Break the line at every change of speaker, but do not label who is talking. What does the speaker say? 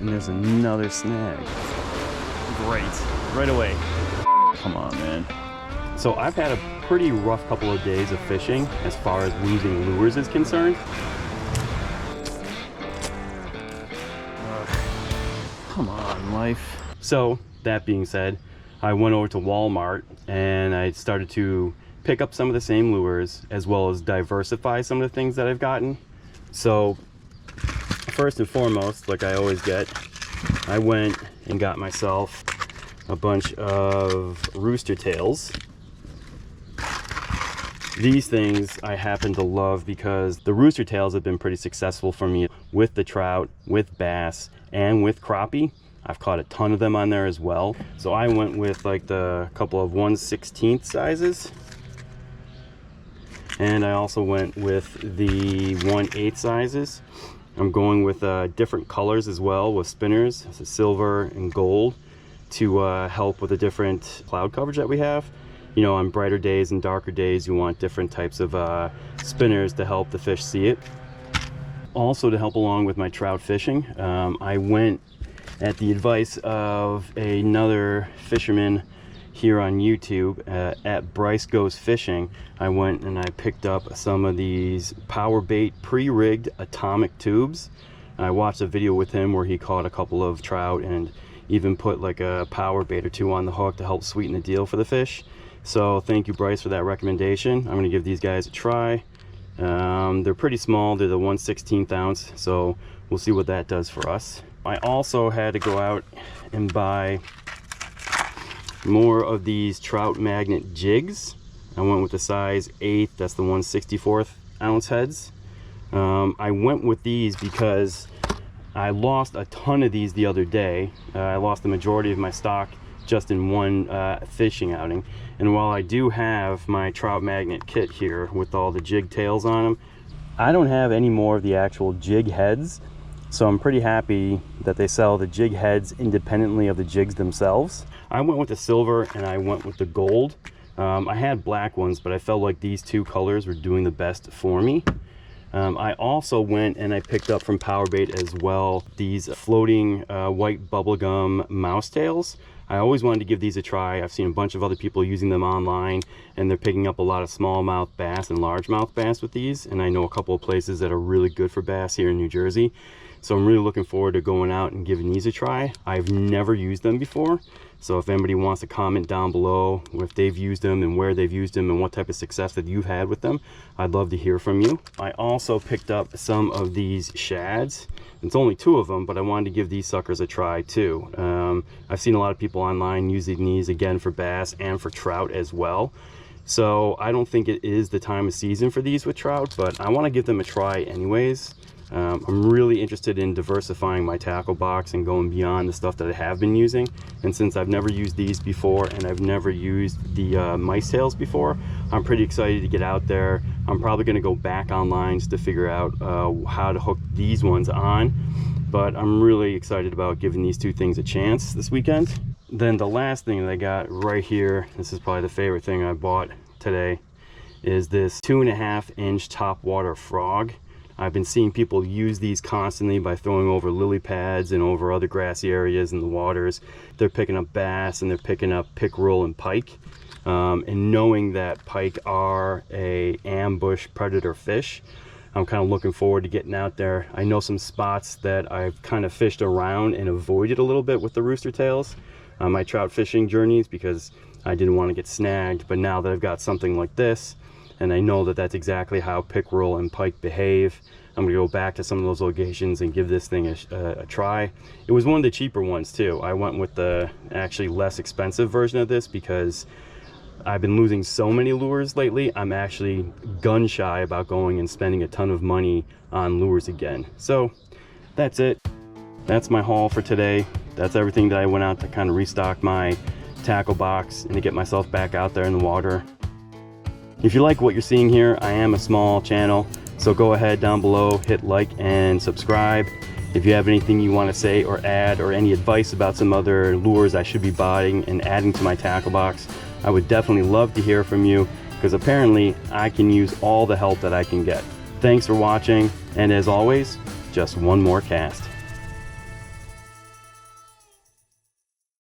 And there's another snag. Great, right away. Come on, man. So I've had a pretty rough couple of days of fishing as far as losing lures is concerned. Come on, life. So that being said, I went over to Walmart and I started to pick up some of the same lures as well as diversify some of the things that I've gotten. So first and foremost, like I always get, I went and got myself a bunch of Rooster Tails. These things I happen to love because the Rooster Tails have been pretty successful for me with the trout, with bass, and with crappie. I've caught a ton of them on there as well. So I went with like the couple of 1/16 sizes. And I also went with the 1/8 sizes. I'm going with different colors as well with spinners, so silver and gold, to help with the different cloud coverage that we have. You know, on brighter days and darker days, you want different types of spinners to help the fish see it. Also, to help along with my trout fishing, I went at the advice of another fisherman here on YouTube at Bryce Goes Fishing. I went and I picked up some of these power bait pre-rigged atomic tubes. I watched a video with him where he caught a couple of trout and even put like a power bait or two on the hook to help sweeten the deal for the fish. So thank you, Bryce, for that recommendation. I'm going to give these guys a try. They're pretty small. They're the 1/16 ounce, so we'll see what that does for us. I also had to go out and buy more of these Trout Magnet jigs. I went with the size 8, that's the 1/64 ounce heads. I went with these because I lost a ton of these the other day. I lost the majority of my stock just in one fishing outing. And while I do have my Trout Magnet kit here with all the jig tails on them, I don't have any more of the actual jig heads. So I'm pretty happy that they sell the jig heads independently of the jigs themselves. I went with the silver and I went with the gold. I had black ones, but I felt like these two colors were doing the best for me. I also went and I picked up from Powerbait as well these floating white bubblegum mouse tails. I always wanted to give these a try. I've seen a bunch of other people using them online and they're picking up a lot of smallmouth bass and largemouth bass with these, and I know a couple of places that are really good for bass here in New Jersey. So I'm really looking forward to going out and giving these a try. I've never used them before, so if anybody wants to comment down below if they've used them and where they've used them and what type of success that you've had with them, I'd love to hear from you. I also picked up some of these shads. It's only 2 of them, but I wanted to give these suckers a try too. I've seen a lot of people online using these again for bass and for trout as well. So I don't think it is the time of season for these with trout, but I want to give them a try anyways. I'm really interested in diversifying my tackle box and going beyond the stuff that I have been using. And since I've never used these before and I've never used the mice tails before, I'm pretty excited to get out there. I'm probably going to go back online just to figure out how to hook these ones on. But I'm really excited about giving these 2 things a chance this weekend. Then the last thing that I got right here, this is probably the favorite thing I bought today, is this 2.5-inch topwater frog. I've been seeing people use these constantly by throwing over lily pads and over other grassy areas in the waters. They're picking up bass and they're picking up pickerel and pike. And knowing that pike are a ambush predator fish, I'm kind of looking forward to getting out there. I know some spots that I've kind of fished around and avoided a little bit with the Rooster Tails on my trout fishing journeys because I didn't want to get snagged. But now that I've got something like this, and I know that that's exactly how pickerel and pike behave, I'm gonna go back to some of those locations and give this thing a try. It was one of the cheaper ones too. I went with the actually less expensive version of this because I've been losing so many lures lately. I'm actually gun shy about going and spending a ton of money on lures again. So that's it. That's my haul for today. That's everything that I went out to kind of restock my tackle box and to get myself back out there in the water. If you like what you're seeing here, I am a small channel, so go ahead down below, hit like and subscribe. If you have anything you want to say or add, or any advice about some other lures I should be buying and adding to my tackle box, I would definitely love to hear from you, because apparently I can use all the help that I can get. Thanks for watching, and as always, just one more cast.